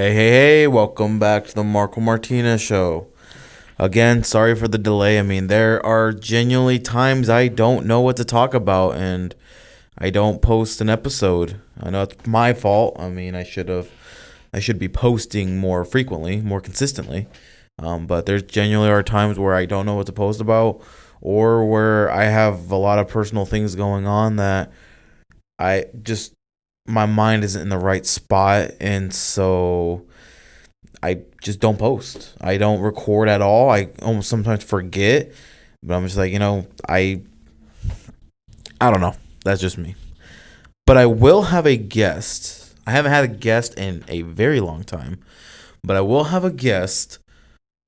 Hey, welcome back to the Marco Martinez Show. Again, sorry for the delay. I mean, there are genuinely times I don't know what to talk about and I don't post an episode. I know it's my fault. I mean, I should be posting more frequently, more consistently. But there genuinely are times where I don't know what to post about or where I have a lot of personal things going on that I just my mind isn't in the right spot, and so I just don't post. I don't record at all. I almost sometimes forget, but I'm just like, I don't know. That's just me. But I will have a guest. I haven't had a guest in a very long time, but I will have a guest.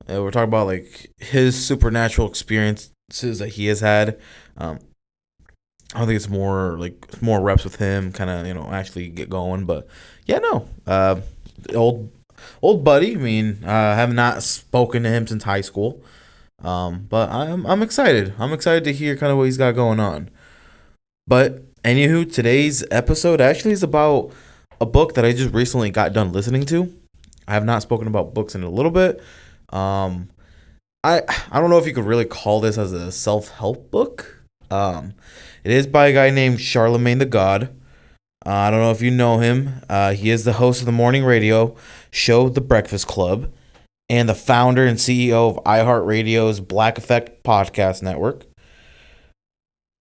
We're talking about like his supernatural experiences that he has had. Um, I don't think it's more reps with him, kind of actually get going. But yeah, no, old old buddy. I mean, I have not spoken to him since high school. But I'm excited. I'm excited to hear kind of what he's got going on. But anywho, today's episode actually is about a book that I just recently got done listening to. I have not spoken about books in a little bit. Um, I don't know if you could really call this as a self help book. It is by a guy named Charlamagne the God. I don't know if you know him. He is the host of the morning radio show The Breakfast Club and the founder and CEO of iHeartRadio's Black Effect podcast network.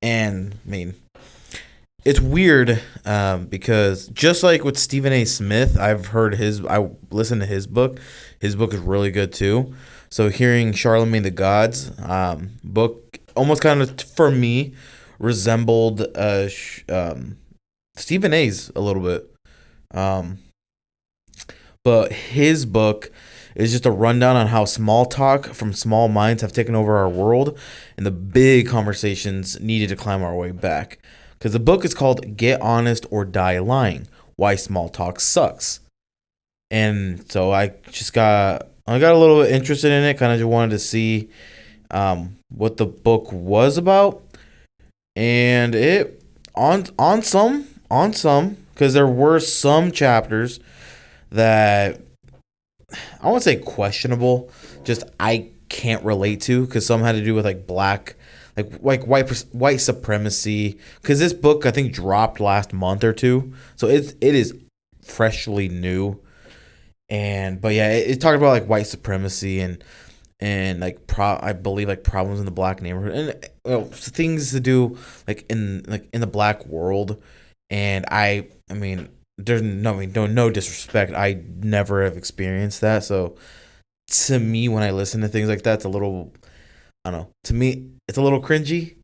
And I mean, it's weird because just like with Stephen A. Smith, I listened to his book. His book is really good too. So hearing Charlamagne the God's book almost kind of for me resembled Stephen A's a little bit. But his book is just a rundown on how small talk from small minds have taken over our world and the big conversations needed to climb our way back. Because the book is called Get Honest or Die Lying, Why Small Talk Sucks. And so I got a little bit interested in it, kind of just wanted to see what the book was about. And it on some because there were some chapters that I won't say questionable, just I can't relate to because some had to do with like white supremacy. Because this book I think dropped last month or two, so it is freshly new. But yeah, it talked about like white supremacy and like I believe like problems in the black neighborhood and things to do like in the black world. And I mean, there's no disrespect. I never have experienced that. So to me, when I listen to things like that, it's a little, I don't know. To me, it's a little cringy.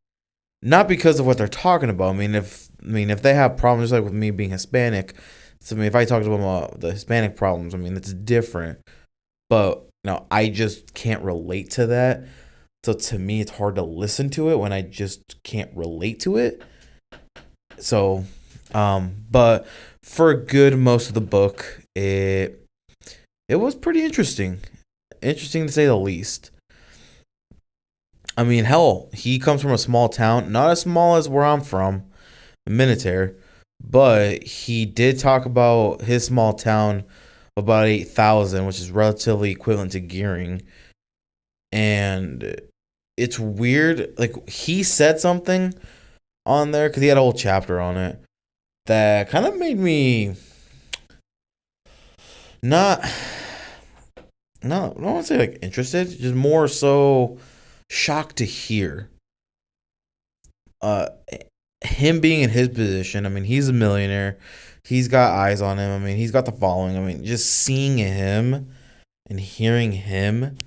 Not because of what they're talking about. If they have problems, just like with me being Hispanic. So if I talk to them about the Hispanic problems, it's different. But I just can't relate to that. So to me, it's hard to listen to it when I just can't relate to it. So, but for a good most of the book, it was pretty interesting. Interesting to say the least. Hell, he comes from a small town, not as small as where I'm from, Minutair, but he did talk about his small town of about 8,000, which is relatively equivalent to Gearing. And it's weird. Like, he said something on there, because he had a whole chapter on it, that kind of made me not I don't want to say like interested, just more so shocked to hear him being in his position. He's a millionaire. He's got eyes on him. He's got the following. Just seeing him and hearing him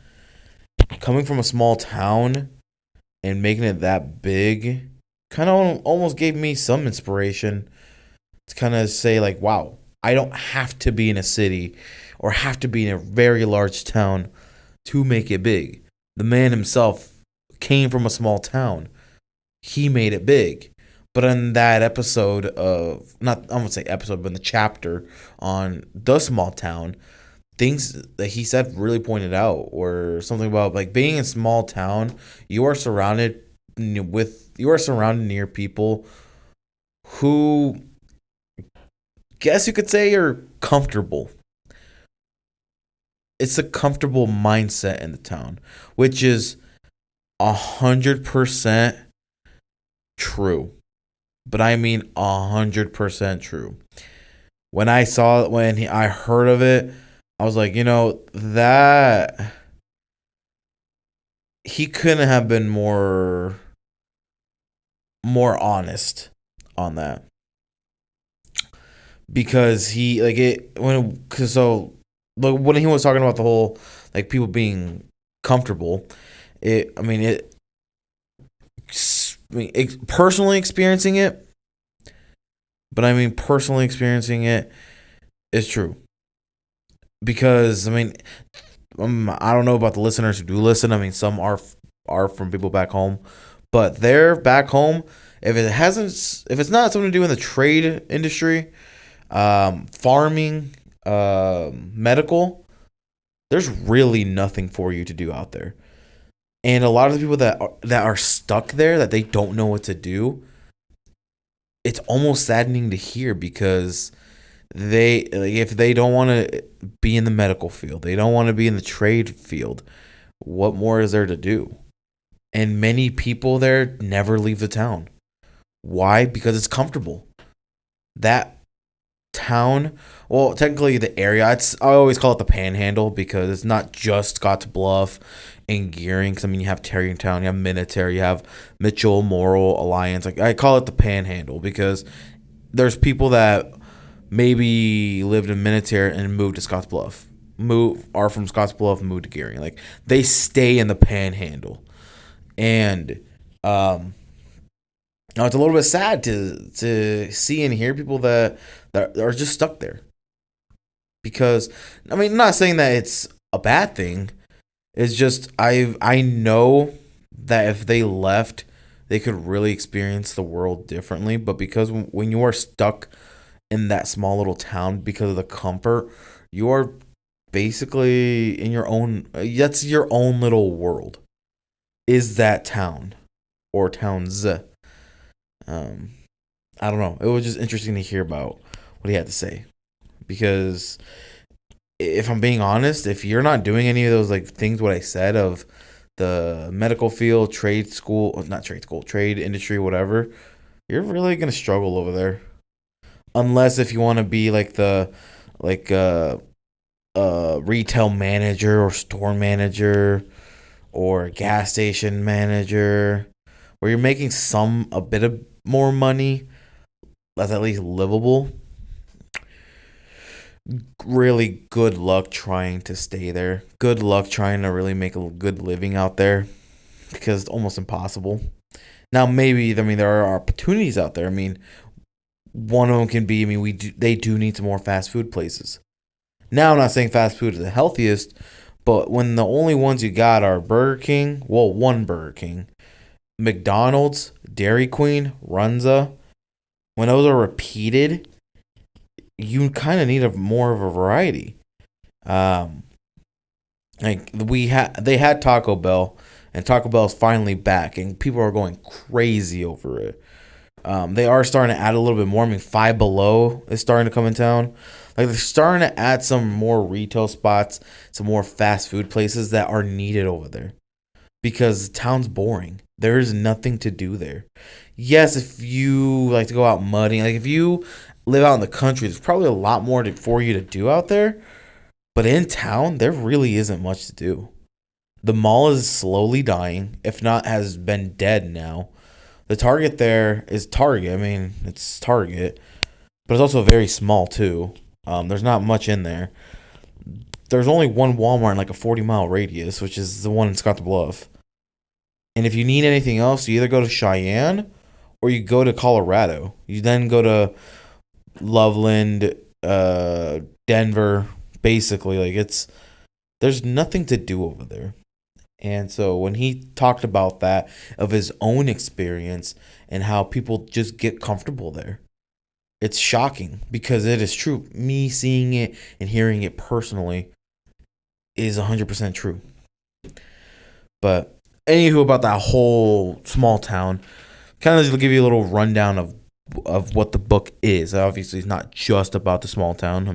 coming from a small town and making it that big kind of almost gave me some inspiration to kind of say like, wow, I don't have to be in a city or have to be in a very large town to make it big. The man himself came from a small town. He made it big. But in that episode of, not, I won't say episode, but in the chapter on the small town, things that he said really pointed out were something about like being in a small town, you are surrounded near people who, guess you could say, are comfortable. it's a comfortable mindset in the town, which is 100% true. But I mean 100% true. When I saw it, I heard of it, I was like, that he couldn't have been more honest on that, because he like it when cause so like when he was talking about the whole like people being comfortable, it I mean it personally experiencing it, but I mean personally experiencing it is true, because I don't know about the listeners who do listen. I mean, some are from people back home, but they're back home. If it's not something to do in the trade industry, farming, medical, there's really nothing for you to do out there. And a lot of the people that are stuck there, that they don't know what to do, it's almost saddening to hear, because if they don't want to be in the medical field, they don't want to be in the trade field, what more is there to do? And many people there never leave the town. Why? Because it's comfortable. That town, well, technically the area, I always call it the Panhandle, because it's not just Scottsbluff and Gearing. Because you have Tarrytown, you have Minnetonka, you have Mitchell, Morrill, Alliance. Like, I call it the Panhandle because there's people that maybe lived in Minnetonka and moved to Scottsbluff, are from Scottsbluff and moved to Gearing. Like, they stay in the Panhandle, and it's a little bit sad to see and hear people that are just stuck there. Because I'm not saying that it's a bad thing. It's just I know that if they left, they could really experience the world differently. But because when you are stuck in that small little town because of the comfort, you are basically in your own. That's your own little world. Is that town or towns? I don't know. It was just interesting to hear about what he had to say, because if I'm being honest, if you're not doing any of those like things, what I said of the medical field, trade industry, whatever, you're really gonna struggle over there. Unless if you want to be like the like retail manager or store manager or gas station manager, where you're making a bit of more money that's at least livable. Really good luck trying to stay there. Good luck trying to really make a good living out there, because it's almost impossible. Now maybe there are opportunities out there. One of them can be they do need some more fast food places. Now I'm not saying fast food is the healthiest, but when the only ones you got are Burger King, one Burger King, McDonald's, Dairy Queen, Runza, when those are repeated, you kind of need more of a variety. They had Taco Bell, and Taco Bell is finally back, and people are going crazy over it. They are starting to add a little bit more. Five Below is starting to come in town. Like, they're starting to add some more retail spots, some more fast food places that are needed over there, because the town's boring. There is nothing to do there. Yes, if you like to go out mudding, like if you live out in the country, there's probably a lot more for you to do out there. But in town, there really isn't much to do. The mall is slowly dying, if not has been dead now. The Target there is Target. It's Target, but it's also very small too. There's not much in there. There's only one Walmart in like a 40-mile radius, which is the one in Scottsbluff. And if you need anything else, you either go to Cheyenne or you go to Colorado. You then go to Loveland, Denver, basically. There's nothing to do over there. And so when he talked about that, of his own experience and how people just get comfortable there, it's shocking, because it is true. Me seeing it and hearing it personally is 100% true. But anywho, about that whole small town, kind of just give you a little rundown of what the book is. Obviously, it's not just about the small town.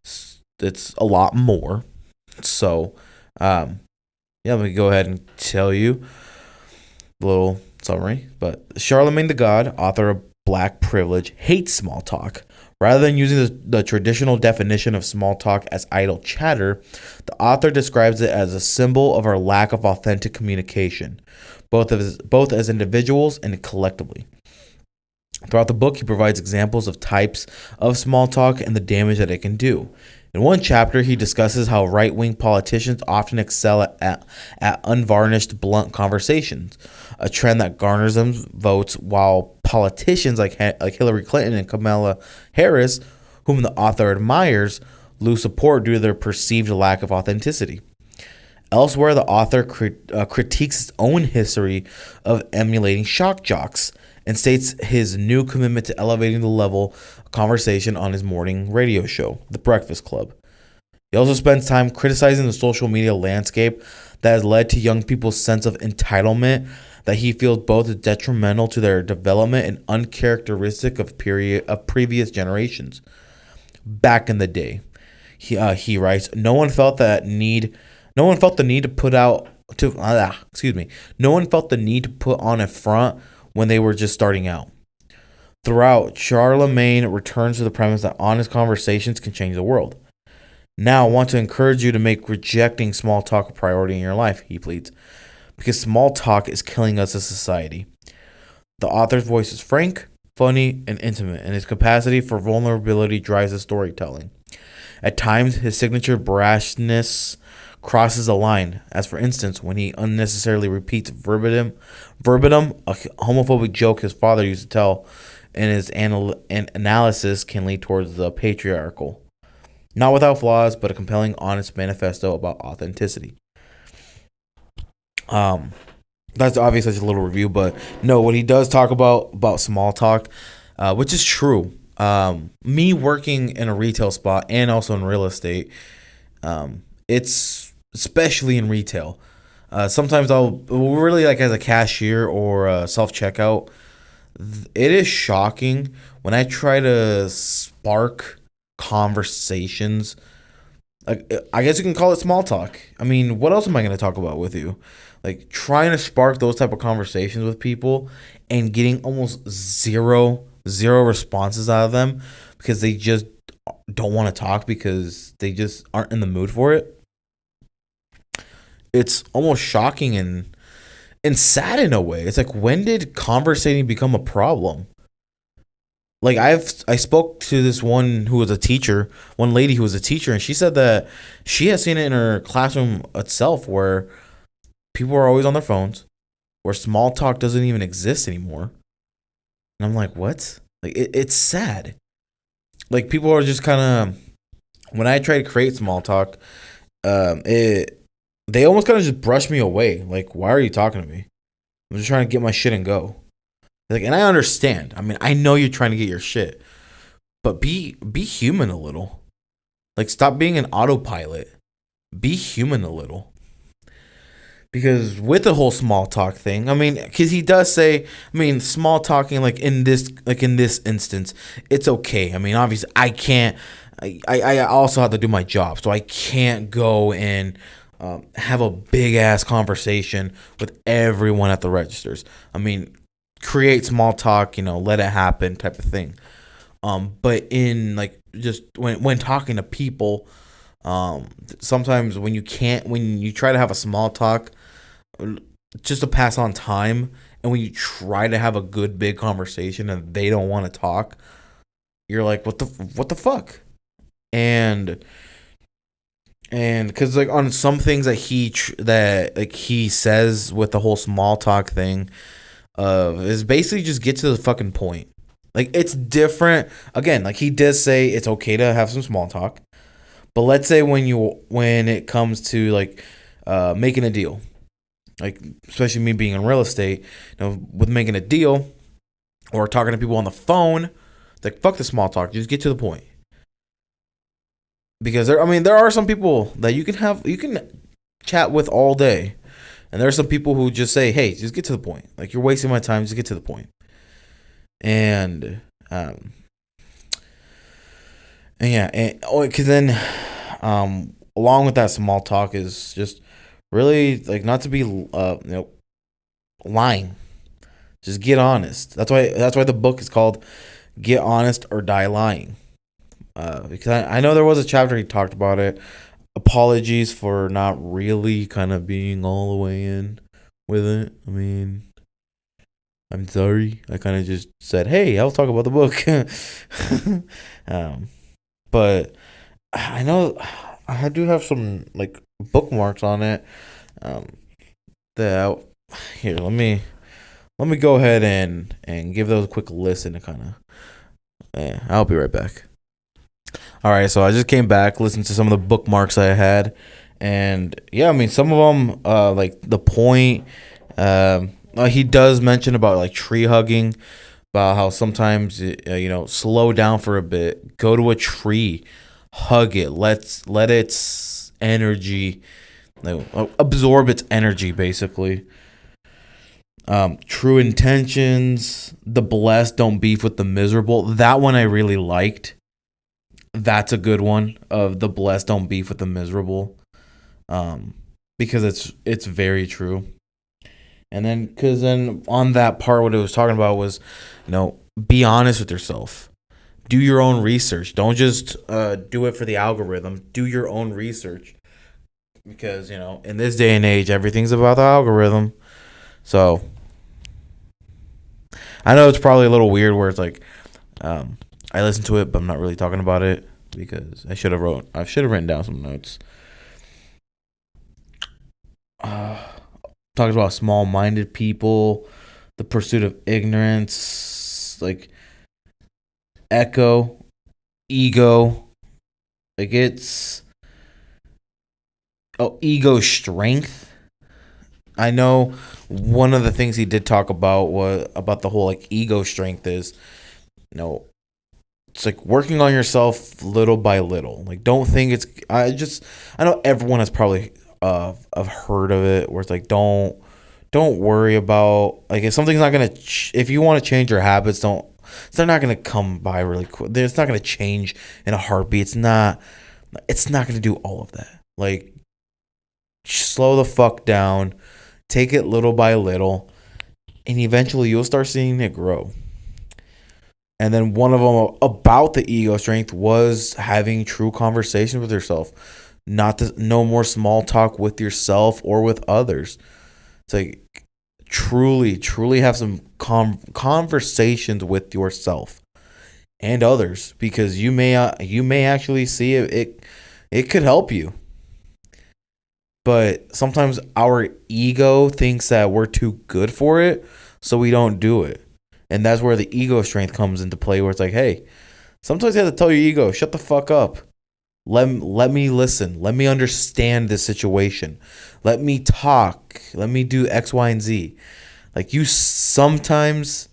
It's a lot more. So, yeah, let me go ahead and tell you a little summary. But Charlamagne the God, author of Black Privilege, hates small talk. Rather than using the traditional definition of small talk as idle chatter, the author describes it as a symbol of our lack of authentic communication, both as individuals and collectively. Throughout the book, he provides examples of types of small talk and the damage that it can do. In one chapter, he discusses how right-wing politicians often excel at unvarnished, blunt conversations, a trend that garners them votes, while politicians like Hillary Clinton and Kamala Harris, whom the author admires, lose support due to their perceived lack of authenticity. Elsewhere, the author critiques his own history of emulating shock jocks and states his new commitment to elevating the level of conversation on his morning radio show, The Breakfast Club. He also spends time criticizing the social media landscape that has led to young people's sense of entitlement that he feels both is detrimental to their development and uncharacteristic of previous generations. Back in the day, he writes, no one felt the need to put on a front when they were just starting out. Throughout, Charlamagne returns to the premise that honest conversations can change the world. Now, I want to encourage you to make rejecting small talk a priority in your life, he pleads, because small talk is killing us as a society. The author's voice is frank, funny, and intimate, and his capacity for vulnerability drives his storytelling. At times, his signature brashness crosses a line, as for instance, when he unnecessarily repeats verbatim a homophobic joke his father used to tell, and his analysis can lead towards the patriarchal. Not without flaws, but a compelling, honest manifesto about authenticity. That's obviously just a little review, but no, what he does talk about small talk, which is true. Me working in a retail spot and also in real estate, it's especially in retail. Sometimes I'll really like as a cashier or a self-checkout, it is shocking when I try to spark conversations. I guess you can call it small talk. I mean, what else am I going to talk about with you? Like trying to spark those type of conversations with people and getting almost zero responses out of them because they just don't want to talk because they just aren't in the mood for it. It's almost shocking and sad in a way. It's like, when did conversating become a problem? Like I spoke to this one who was a teacher, one lady who was a teacher, and she said that she has seen it in her classroom itself where people are always on their phones, where small talk doesn't even exist anymore. And I'm like, what? Like it's sad. Like people are just kind of, when I try to create small talk, they almost kind of just brush me away. Like, why are you talking to me? I'm just trying to get my shit and go. Like, and I understand. I mean, I know you're trying to get your shit, but be human a little. Like, stop being an autopilot. Be human a little. Because with the whole small talk thing, I mean, because he does say, I mean, small talking, like in this instance, it's okay. I mean, obviously, I can't. I also have to do my job, so I can't go and have a big ass conversation with everyone at the registers. I mean, create small talk, let it happen type of thing. But in like just when talking to people, sometimes when you try to have a small talk just to pass on time, and when you try to have a good big conversation and they don't want to talk, you're like, what the fuck? And because like on some things that he says with the whole small talk thing, is basically just get to the fucking point. Like it's different. Again, like he does say it's okay to have some small talk, but let's say when it comes to like making a deal, like especially me being in real estate, with making a deal or talking to people on the phone, like fuck the small talk, just get to the point. Because there are some people that you can chat with all day, and there are some people who just say, "Hey, just get to the point. Like you're wasting my time. Just get to the point." And yeah, because then along with that small talk is just really like not to be lying. Just get honest. That's why the book is called "Get Honest or Die Lying." Because I know there was a chapter he talked about it. Apologies for not really kind of being all the way in with it. I mean, I'm sorry. I kind of just said, "Hey, I'll talk about the book." But I know I do have some like bookmarks on it. Um, that here, let me go ahead and give those a quick listen to kind of. I'll be right back. All right, so I just came back, listened to some of the bookmarks I had, and yeah, I mean some of them, like the point. He does mention about like tree hugging, about how sometimes slow down for a bit, go to a tree, hug it, let its energy, absorb its energy, basically. True intentions, the blessed don't beef with the miserable. That one I really liked. That's a good one, of the blessed don't beef with the miserable, because it's very true. And then because then on that part, what it was talking about was, be honest with yourself. Do your own research. Don't just do it for the algorithm. Do your own research, because in this day and age, everything's about the algorithm. So I know it's probably a little weird where it's like, I listened to it, but I'm not really talking about it because I should have written down some notes. Talks about small-minded people, the pursuit of ignorance, like ego, like it's ego strength. I know one of the things he did talk about was about the whole like ego strength is, it's like working on yourself little by little. Like don't think it's. I know everyone has probably I've heard of it where it's like don't worry about like if something's not gonna if you want to change your habits, they're not gonna come by really quick. It's not gonna change in a heartbeat. It's not gonna do all of that. Like slow the fuck down, take it little by little, and eventually you'll start seeing it grow. And then one of them about the ego strength was having true conversations with yourself. No more small talk with yourself or with others. It's like truly have some conversations with yourself and others, because you may actually see it could help you. But sometimes our ego thinks that we're too good for it, so we don't do it. And that's where the ego strength comes into play, where it's like, hey, sometimes you have to tell your ego, shut the fuck up. Let me listen. Let me understand this situation. Let me talk. Let me do X, Y, and Z. Like you sometimes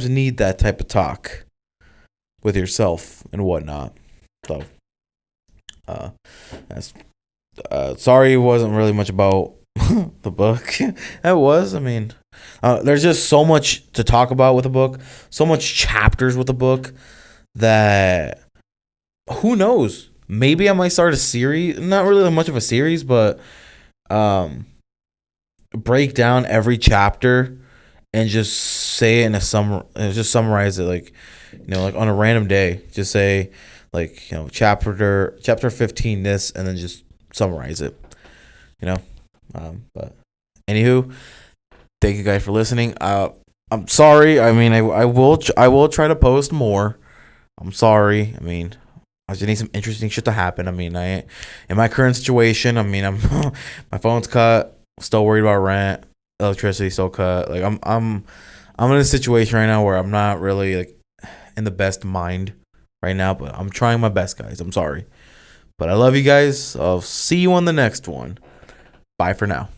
need that type of talk with yourself and whatnot. So, that's sorry, it wasn't really much about the book. It was. I mean, there's just so much to talk about with the book, so much chapters with the book that who knows? Maybe I might start a series. Not really much of a series, but break down every chapter and just say it in a just summarize it like like on a random day. Just say like chapter 15 this, and then just summarize it. But anywho, thank you guys for listening. I'm sorry. I mean, I will try to post more. I'm sorry. I mean, I just need some interesting shit to happen. I mean, in my current situation, I mean, my phone's cut. Still worried about rent, electricity still cut. Like I'm in a situation right now where I'm not really like in the best mind right now, but I'm trying my best, guys. I'm sorry, but I love you guys. I'll see you on the next one. Bye for now.